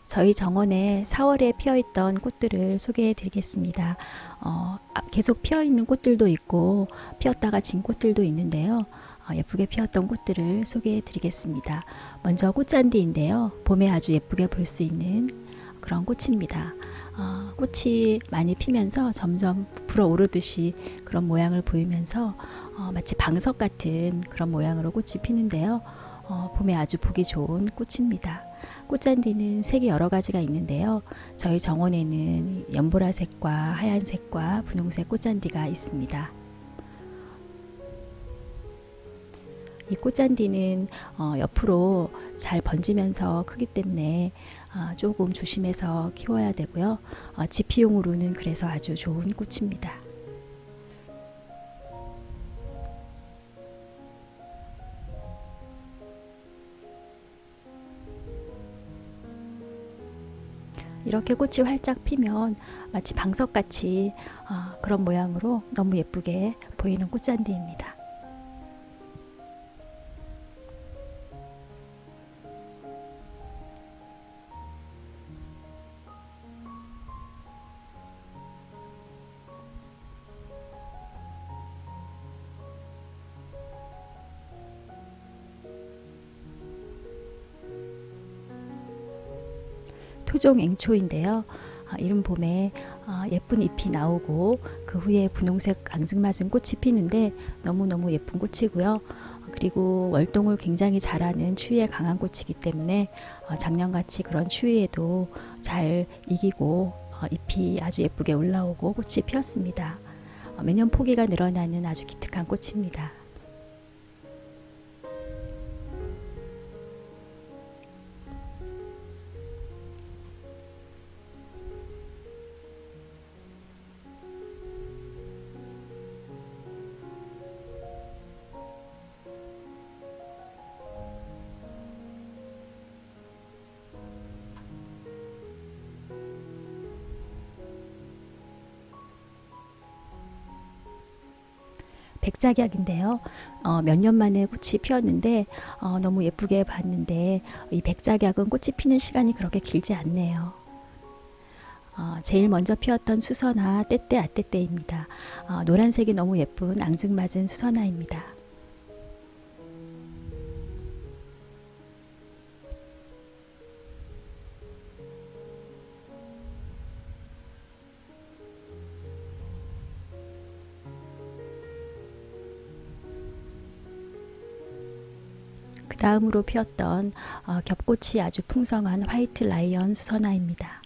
저희 정원에 4월에 피어있던 꽃들을 소개해 드리겠습니다. 계속 피어있는 꽃들도 있고 피었다가 진 꽃들도 있는데요. 예쁘게 피었던 꽃들을 소개해 드리겠습니다. 먼저 꽃잔디인데요. 봄에 아주 예쁘게 볼 수 있는 그런 꽃입니다. 꽃이 많이 피면서 점점 불어오르듯이 그런 모양을 보이면서 마치 방석 같은 그런 모양으로 꽃이 피는데요. 봄에 아주 보기 좋은 꽃입니다. 꽃잔디는 색이 여러 가지가 있는데요. 저희 정원에는 연보라색과 하얀색과 분홍색 꽃잔디가 있습니다. 이 꽃잔디는 옆으로 잘 번지면서 크기 때문에 조금 조심해서 키워야 되고요. 지피용으로는 그래서 아주 좋은 꽃입니다. 이렇게 꽃이 활짝 피면 마치 방석같이 그런 모양으로 너무 예쁘게 보이는 꽃잔디입니다. 토종 앵초인데요. 이른 봄에 예쁜 잎이 나오고 그 후에 분홍색 앙증맞은 꽃이 피는데 너무너무 예쁜 꽃이고요. 그리고 월동을 굉장히 잘하는 추위에 강한 꽃이기 때문에 작년같이 그런 추위에도 잘 이기고 잎이 아주 예쁘게 올라오고 꽃이 피었습니다. 매년 포기가 늘어나는 아주 기특한 꽃입니다. 백작약인데요. 몇 년 만에 꽃이 피었는데 너무 예쁘게 봤는데 이 백작약은 꽃이 피는 시간이 그렇게 길지 않네요. 제일 먼저 피었던 수선화 때때 아때때입니다. 노란색이 너무 예쁜 앙증맞은 수선화입니다. 그 다음으로 피었던 겹꽃이 아주 풍성한 화이트 라이언 수선화입니다.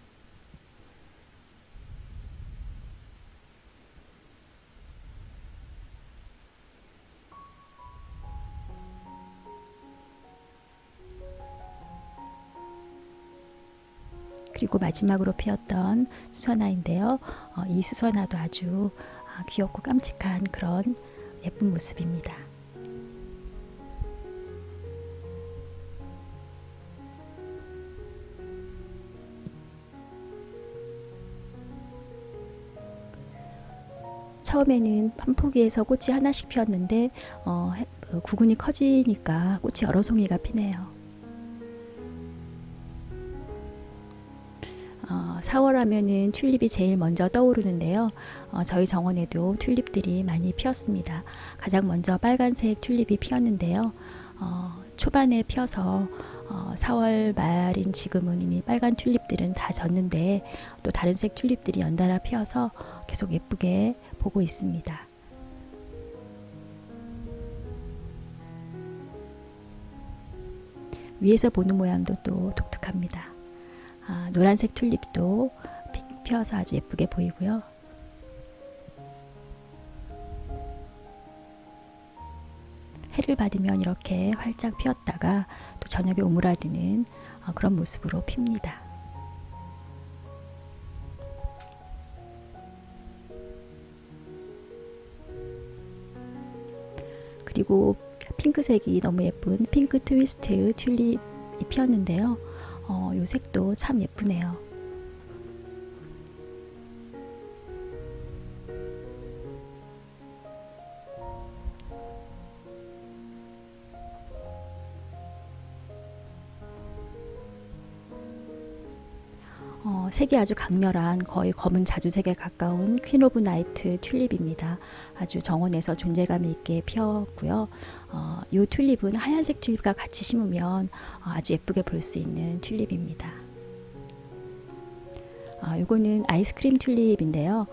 그리고 마지막으로 피었던 수선화인데요. 이 수선화도 아주 귀엽고 깜찍한 그런 예쁜 모습입니다. 처음에는 한 포기에서 꽃이 하나씩 피었는데 그 구근이 커지니까 꽃이 여러 송이가 피네요. 4월 하면은 튤립이 제일 먼저 떠오르는데요. 저희 정원에도 튤립들이 많이 피었습니다. 가장 먼저 빨간색 튤립이 피었는데요. 초반에 피어서 4월 말인 지금은 이미 빨간 튤립들은 다 졌는데 또 다른 색 튤립들이 연달아 피어서 계속 예쁘게 보고 있습니다. 위에서 보는 모양도 또 독특합니다. 노란색 튤립도 피어서 아주 예쁘게 보이고요. 해를 받으면 이렇게 활짝 피었다가 또 저녁에 오므라드는 그런 모습으로 핍니다. 그리고 핑크색이 너무 예쁜 핑크 트위스트 튤립이 피었는데요. 이 색도 참 예쁘네요. 색이 아주 강렬한 거의 검은 자주색에 가까운 퀸 오브 나이트 튤립입니다. 아주 정원에서 존재감 있게 피었고요. 이 튤립은 하얀색 튤립과 같이 심으면 아주 예쁘게 볼 수 있는 튤립입니다. 이거는 아이스크림 튤립인데요.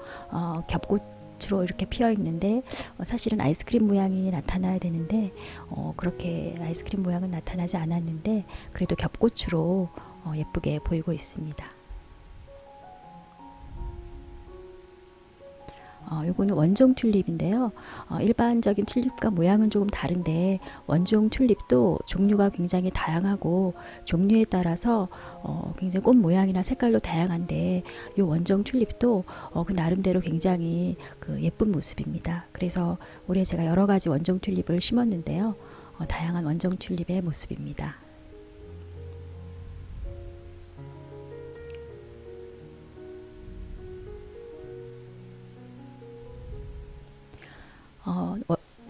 겹꽃으로 이렇게 피어 있는데 사실은 아이스크림 모양이 나타나야 되는데 그렇게 아이스크림 모양은 나타나지 않았는데 그래도 겹꽃으로 예쁘게 보이고 있습니다. 요거는 원종 튤립인데요. 일반적인 튤립과 모양은 조금 다른데 원종 튤립도 종류가 굉장히 다양하고 종류에 따라서 굉장히 꽃 모양이나 색깔도 다양한데 이 원종 튤립도 그 나름대로 굉장히 그 예쁜 모습입니다. 그래서 올해 제가 여러 가지 원종 튤립을 심었는데요. 다양한 원종 튤립의 모습입니다.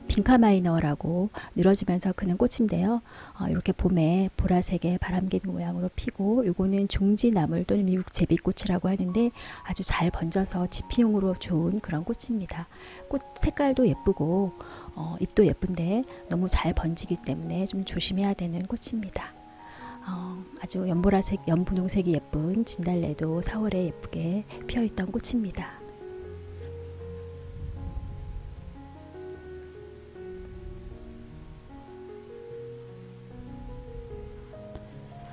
빈카 마이너라고 늘어지면서 크는 꽃인데요. 이렇게 봄에 보라색의 바람개비 모양으로 피고 요거는 종지나물 또는 미국 제비꽃이라고 하는데 아주 잘 번져서 지피용으로 좋은 그런 꽃입니다. 꽃 색깔도 예쁘고 잎도 예쁜데 너무 잘 번지기 때문에 좀 조심해야 되는 꽃입니다. 아주 연보라색, 연분홍색이 예쁜 진달래도 4월에 예쁘게 피어있던 꽃입니다.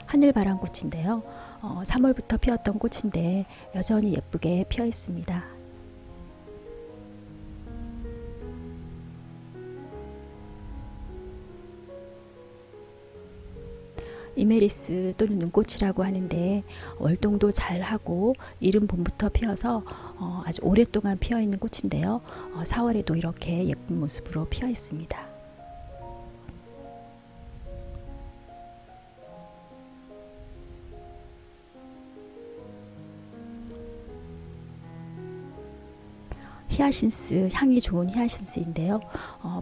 하늘바람꽃인데요. 3월부터 피었던 꽃인데 여전히 예쁘게 피어 있습니다. 이메리스 또는 눈꽃이라고 하는데 월동도 잘하고 이른 봄부터 피어서 아주 오랫동안 피어 있는 꽃인데요. 4월에도 이렇게 예쁜 모습으로 피어 있습니다. 히아신스, 향이 좋은 히아신스인데요.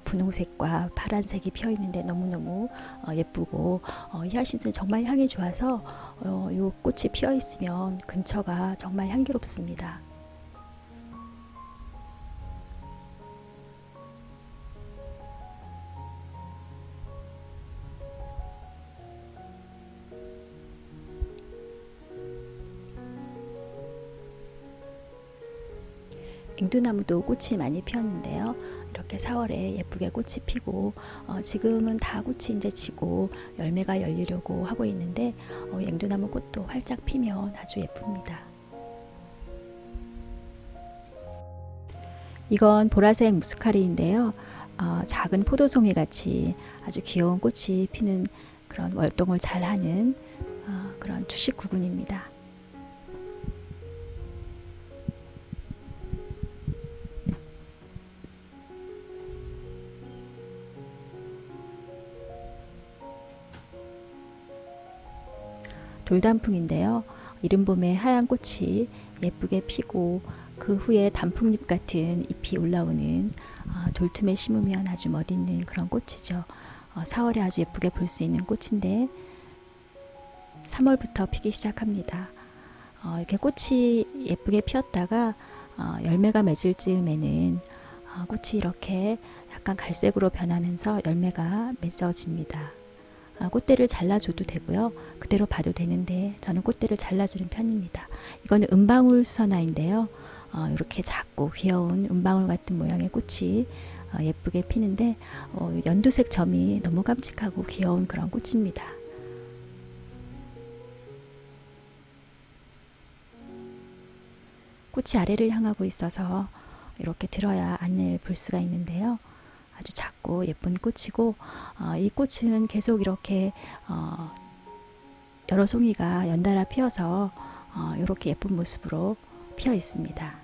분홍색과 파란색이 피어 있는데 너무너무 예쁘고 히아신스는 정말 향이 좋아서 이 꽃이 피어 있으면 근처가 정말 향기롭습니다. 앵두나무도 꽃이 많이 피었는데요. 이렇게 4월에 예쁘게 꽃이 피고 지금은 다 꽃이 이제 지고 열매가 열리려고 하고 있는데 앵두나무 꽃도 활짝 피면 아주 예쁩니다. 이건 보라색 무스카리인데요. 작은 포도송이 같이 아주 귀여운 꽃이 피는 그런 월동을 잘하는 그런 투식 구근입니다. 돌단풍인데요. 이른 봄에 하얀 꽃이 예쁘게 피고 그 후에 단풍잎 같은 잎이 올라오는 돌틈에 심으면 아주 멋있는 그런 꽃이죠. 4월에 아주 예쁘게 볼 수 있는 꽃인데 3월부터 피기 시작합니다. 이렇게 꽃이 예쁘게 피었다가 열매가 맺을 즈음에는 꽃이 이렇게 약간 갈색으로 변하면서 열매가 맺어집니다. 꽃대를 잘라줘도 되고요. 그대로 봐도 되는데 저는 꽃대를 잘라주는 편입니다. 이거는 은방울 수선화인데요. 이렇게 작고 귀여운 은방울 같은 모양의 꽃이 예쁘게 피는데 연두색 점이 너무 깜찍하고 귀여운 그런 꽃입니다. 꽃이 아래를 향하고 있어서 이렇게 들어야 안을 볼 수가 있는데요. 아주 작고 예쁜 꽃이고 이 꽃은 계속 이렇게 여러 송이가 연달아 피어서 이렇게 예쁜 모습으로 피어 있습니다.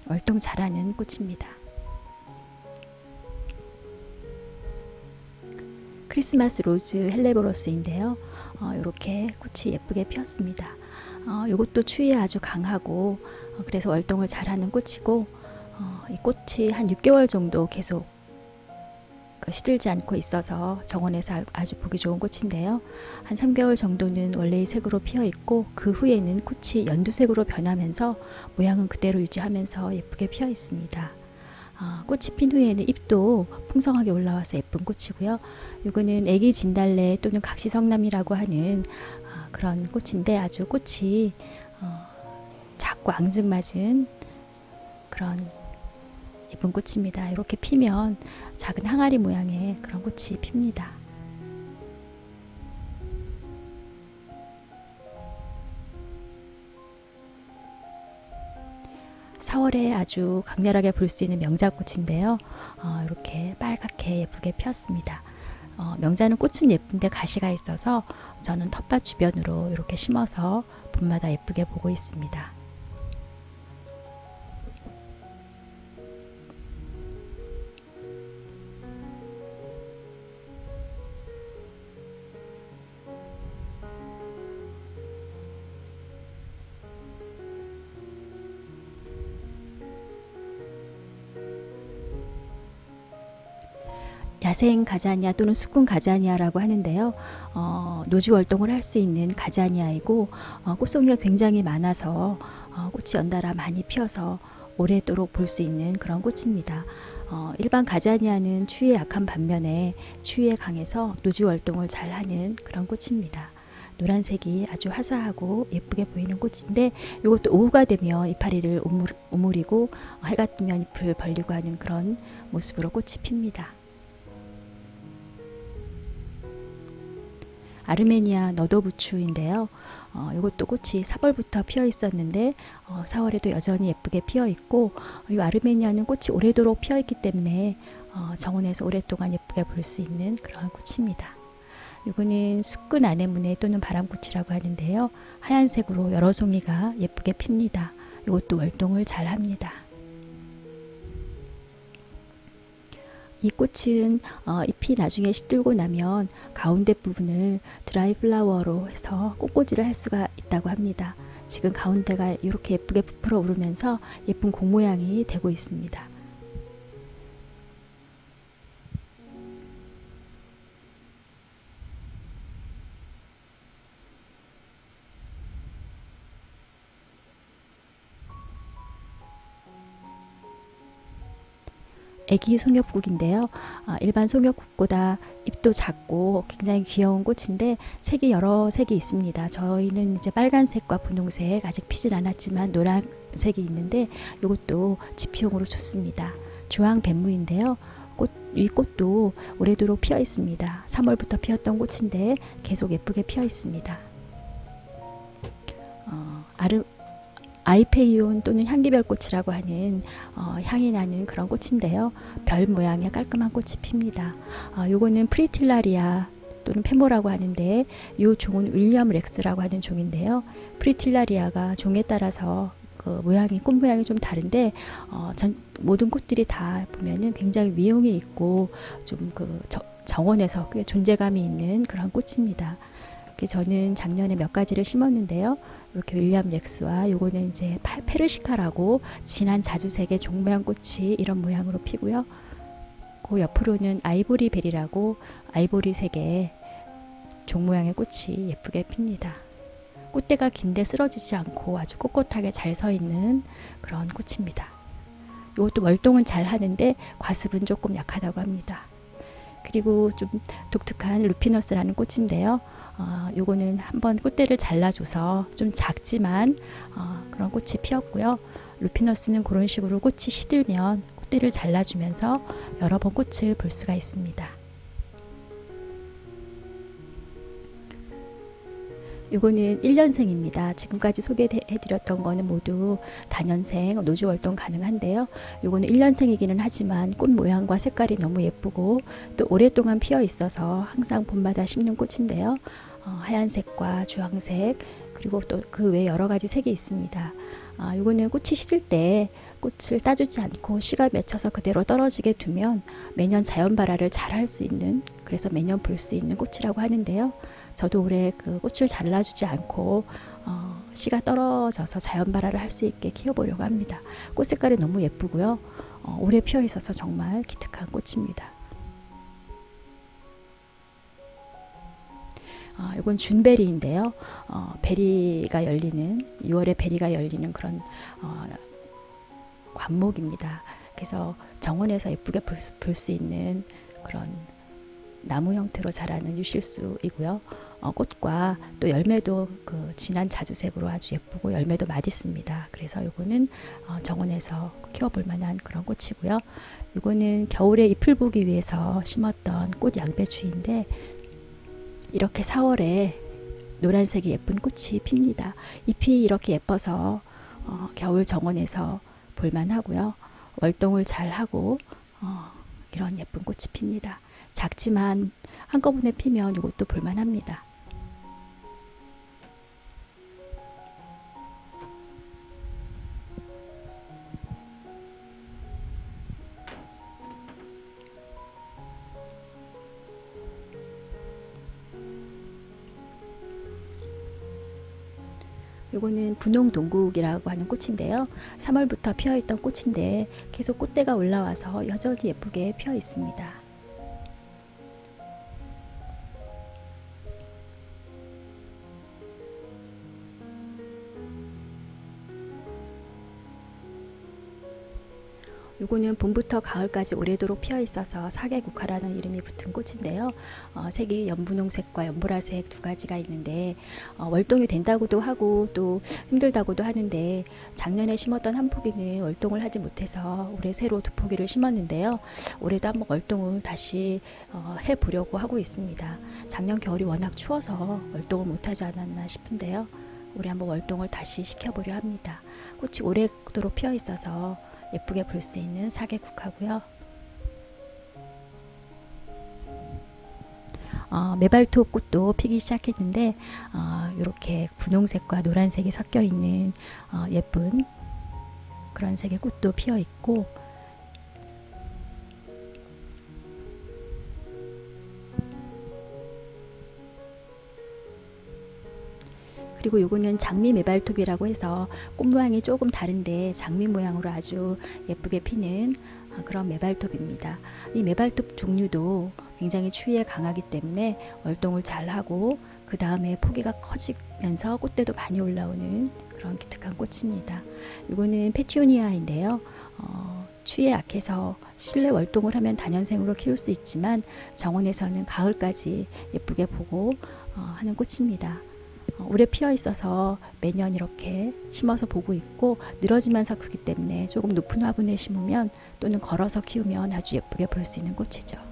월동 잘하는 꽃입니다. 크리스마스 로즈 헬레보로스인데요. 이렇게 꽃이 예쁘게 피었습니다. 이것도 추위에 아주 강하고 그래서 월동을 잘하는 꽃이고 이 꽃이 한 6개월 정도 계속 시들지 않고 있어서 정원에서 아주 보기 좋은 꽃인데요. 한 3개월 정도는 원래의 색으로 피어 있고 그 후에는 꽃이 연두색으로 변하면서 모양은 그대로 유지하면서 예쁘게 피어 있습니다. 꽃이 핀 후에는 잎도 풍성하게 올라와서 예쁜 꽃이고요. 이거는 애기 진달래 또는 각시성남이라고 하는 그런 꽃인데 아주 꽃이 작고 앙증맞은 그런 예쁜 꽃입니다. 이렇게 피면 작은 항아리 모양의 그런 꽃이 핍니다. (4월에) 아주 강렬하게 볼 수 있는 명자꽃인데요. 이렇게 빨갛게 예쁘게 피었습니다. 명자는 꽃은 예쁜데 가시가 있어서 저는 텃밭 주변으로 이렇게 심어서 봄마다 예쁘게 보고 있습니다. 야생 가자니아 또는 수군 가자니아라고 하는데요. 노지 월동을 할 수 있는 가자니아이고 꽃송이가 굉장히 많아서 꽃이 연달아 많이 피어서 오래도록 볼 수 있는 그런 꽃입니다. 일반 가자니아는 추위에 약한 반면에 추위에 강해서 노지 월동을 잘하는 그런 꽃입니다. 노란색이 아주 화사하고 예쁘게 보이는 꽃인데 이것도 오후가 되면 이파리를 오므리고 해가 뜨면 잎을 벌리고 하는 그런 모습으로 꽃이 핍니다. 아르메니아 너도부추인데요. 이것도 꽃이 4월부터 피어 있었는데 4월에도 여전히 예쁘게 피어 있고 이 아르메니아는 꽃이 오래도록 피어 있기 때문에 정원에서 오랫동안 예쁘게 볼 수 있는 그런 꽃입니다. 이거는 숙근 아네모네 또는 바람꽃이라고 하는데요. 하얀색으로 여러 송이가 예쁘게 핍니다. 이것도 월동을 잘 합니다. 이 꽃은 잎이 나중에 시들고 나면 가운데 부분을 드라이 플라워로 해서 꽃꽂이를 할 수가 있다고 합니다. 지금 가운데가 이렇게 예쁘게 부풀어 오르면서 예쁜 공 모양이 되고 있습니다. 애기 송엽국인데요. 일반 송엽국보다 잎도 작고 굉장히 귀여운 꽃인데 색이 여러 색이 있습니다. 저희는 이제 빨간색과 분홍색 아직 피질 않았지만 노란색이 있는데 이것도 지피용으로 좋습니다. 주황뱀무인데요. 이 꽃도 오래도록 피어 있습니다. 3월부터 피었던 꽃인데 계속 예쁘게 피어 있습니다. 아이페이온 또는 향기별꽃이라고 하는 향이 나는 그런 꽃인데요. 별 모양의 깔끔한 꽃이 핍니다. 요거는 프리틸라리아 또는 페모라고 하는데 이 종은 윌리엄 렉스라고 하는 종인데요. 프리틸라리아가 종에 따라서 그 모양이 꽃 모양이 좀 다른데 모든 꽃들이 다 보면은 굉장히 미용이 있고 좀 그 정원에서 꽤 존재감이 있는 그런 꽃입니다. 저는 작년에 몇 가지를 심었는데요. 이렇게 윌리엄 렉스와 요거는 이제 페르시카라고 진한 자주색의 종모양 꽃이 이런 모양으로 피고요. 그 옆으로는 아이보리 베리라고 아이보리색의 종모양의 꽃이 예쁘게 핍니다. 꽃대가 긴데 쓰러지지 않고 아주 꼿꼿하게 잘 서 있는 그런 꽃입니다. 이것도 월동은 잘 하는데 과습은 조금 약하다고 합니다. 그리고 좀 독특한 루피너스라는 꽃인데요. 요거는 한번 꽃대를 잘라줘서 좀 작지만 그런 꽃이 피었고요. 루피너스는 그런 식으로 꽃이 시들면 꽃대를 잘라주면서 여러 번 꽃을 볼 수가 있습니다. 요거는 1년생입니다. 지금까지 소개해드렸던 거는 모두 다년생, 노지월동 가능한데요. 요거는 1년생이기는 하지만 꽃 모양과 색깔이 너무 예쁘고 또 오랫동안 피어 있어서 항상 봄마다 심는 꽃인데요. 하얀색과 주황색 그리고 또 그 외에 여러 가지 색이 있습니다. 요거는 꽃이 시들 때 꽃을 따주지 않고 씨가 맺혀서 그대로 떨어지게 두면 매년 자연 발화를 잘 할 수 있는, 그래서 매년 볼 수 있는 꽃이라고 하는데요. 저도 올해 그 꽃을 잘라주지 않고 씨가 떨어져서 자연 발화를 할 수 있게 키워보려고 합니다. 꽃 색깔이 너무 예쁘고요. 오래 피어 있어서 정말 기특한 꽃입니다. 이건 준베리인데요. 베리가 열리는 2월에 베리가 열리는 그런 관목입니다. 그래서 정원에서 예쁘게 볼 수 있는 그런 나무 형태로 자라는 유실수이고요. 꽃과 또 열매도 그 진한 자주색으로 아주 예쁘고 열매도 맛있습니다. 그래서 이거는 정원에서 키워볼 만한 그런 꽃이고요. 이거는 겨울에 잎을 보기 위해서 심었던 꽃 양배추인데 이렇게 4월에 노란색이 예쁜 꽃이 핍니다. 잎이 이렇게 예뻐서 겨울 정원에서 볼만하고요. 월동을 잘 하고 이런 예쁜 꽃이 핍니다. 작지만 한꺼번에 피면 이것도 볼만합니다. 요거는 분홍동국이라고 하는 꽃인데요. 3월부터 피어있던 꽃인데 계속 꽃대가 올라와서 여전히 예쁘게 피어 있습니다. 요거는 봄부터 가을까지 오래도록 피어 있어서 사계국화라는 이름이 붙은 꽃인데요. 색이 연분홍색과 연보라색 두 가지가 있는데 월동이 된다고도 하고 또 힘들다고도 하는데 작년에 심었던 한 포기는 월동을 하지 못해서 올해 새로 두 포기를 심었는데요. 올해도 한번 월동을 다시 해보려고 하고 있습니다. 작년 겨울이 워낙 추워서 월동을 못하지 않았나 싶은데요. 올해 한번 월동을 다시 시켜보려 합니다. 꽃이 오래도록 피어 있어서 예쁘게 볼 수 있는 사계국화고요. 메발톱 꽃도 피기 시작했는데 이렇게 분홍색과 노란색이 섞여 있는 예쁜 그런 색의 꽃도 피어 있고 그리고 요거는 장미 메발톱이라고 해서 꽃 모양이 조금 다른데 장미 모양으로 아주 예쁘게 피는 그런 메발톱입니다. 이 메발톱 종류도 굉장히 추위에 강하기 때문에 월동을 잘 하고 그 다음에 포기가 커지면서 꽃대도 많이 올라오는 그런 기특한 꽃입니다. 이거는 페티오니아인데요. 추위에 약해서 실내 월동을 하면 다년생으로 키울 수 있지만 정원에서는 가을까지 예쁘게 보고 하는 꽃입니다. 오래 피어 있어서 매년 이렇게 심어서 보고 있고 늘어지면서 크기 때문에 조금 높은 화분에 심으면 또는 걸어서 키우면 아주 예쁘게 볼 수 있는 꽃이죠.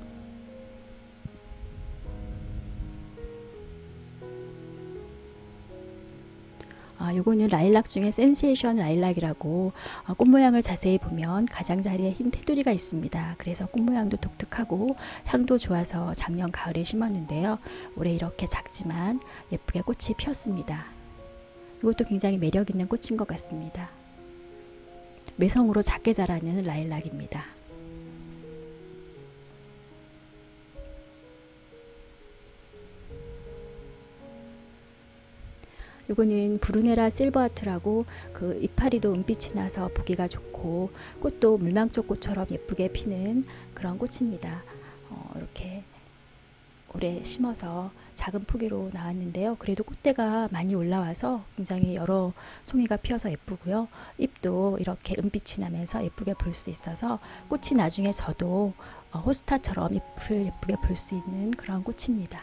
요거는 라일락 중에 센세이션 라일락이라고 꽃 모양을 자세히 보면 가장자리에 흰 테두리가 있습니다. 그래서 꽃 모양도 독특하고 향도 좋아서 작년 가을에 심었는데요. 올해 이렇게 작지만 예쁘게 꽃이 피었습니다. 이것도 굉장히 매력 있는 꽃인 것 같습니다. 매성으로 작게 자라는 라일락입니다. 요거는 브루네라 실버하트라고 그 이파리도 은빛이 나서 보기가 좋고 꽃도 물망초꽃처럼 예쁘게 피는 그런 꽃입니다. 이렇게 올해 심어서 작은 포기로 나왔는데요. 그래도 꽃대가 많이 올라와서 굉장히 여러 송이가 피어서 예쁘고요. 잎도 이렇게 은빛이 나면서 예쁘게 볼 수 있어서 꽃이 나중에 져도 호스타처럼 잎을 예쁘게 볼 수 있는 그런 꽃입니다.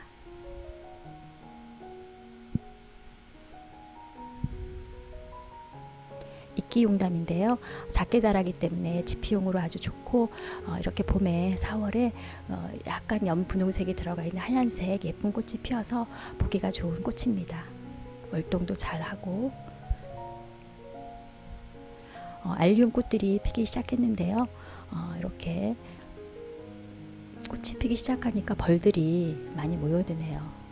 이끼용담인데요. 작게 자라기 때문에 지피용으로 아주 좋고 이렇게 봄에 4월에 약간 연분홍색이 들어가 있는 하얀색 예쁜 꽃이 피어서 보기가 좋은 꽃입니다. 월동도 잘하고 알리움 꽃들이 피기 시작했는데요. 이렇게 꽃이 피기 시작하니까 벌들이 많이 모여드네요.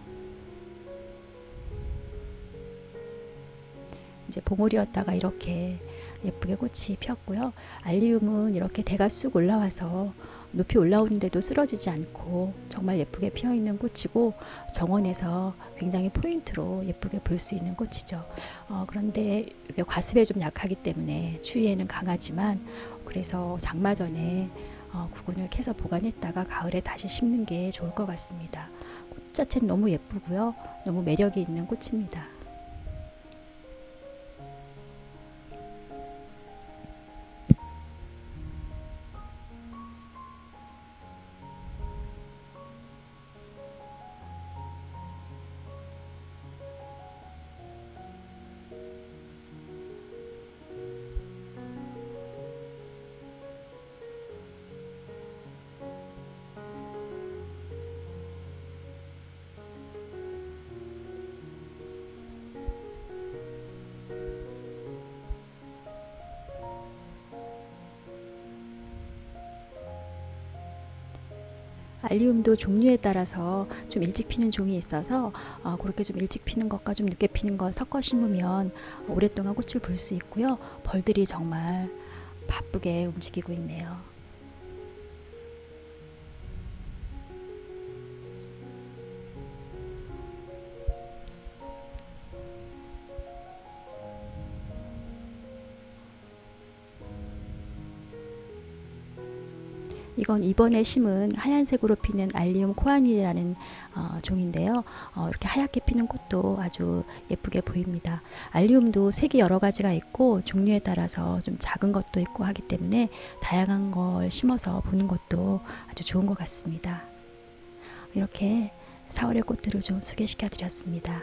이제 봉오리였다가 이렇게 예쁘게 꽃이 피었고요. 알리움은 이렇게 대가 쑥 올라와서 높이 올라오는데도 쓰러지지 않고 정말 예쁘게 피어있는 꽃이고 정원에서 굉장히 포인트로 예쁘게 볼 수 있는 꽃이죠. 그런데 이게 과습에 좀 약하기 때문에 추위에는 강하지만 그래서 장마 전에 구근을 캐서 보관했다가 가을에 다시 심는 게 좋을 것 같습니다. 꽃 자체는 너무 예쁘고요. 너무 매력이 있는 꽃입니다. 알리움도 종류에 따라서 좀 일찍 피는 종이 있어서 그렇게 좀 일찍 피는 것과 좀 늦게 피는 것 섞어 심으면 오랫동안 꽃을 볼 수 있고요. 벌들이 정말 바쁘게 움직이고 있네요. 이건 이번에 심은 하얀색으로 피는 알리움 코아닐이라는 종인데요. 이렇게 하얗게 피는 꽃도 아주 예쁘게 보입니다. 알리움도 색이 여러 가지가 있고 종류에 따라서 좀 작은 것도 있고 하기 때문에 다양한 걸 심어서 보는 것도 아주 좋은 것 같습니다. 이렇게 4월의 꽃들을 좀 소개시켜 드렸습니다.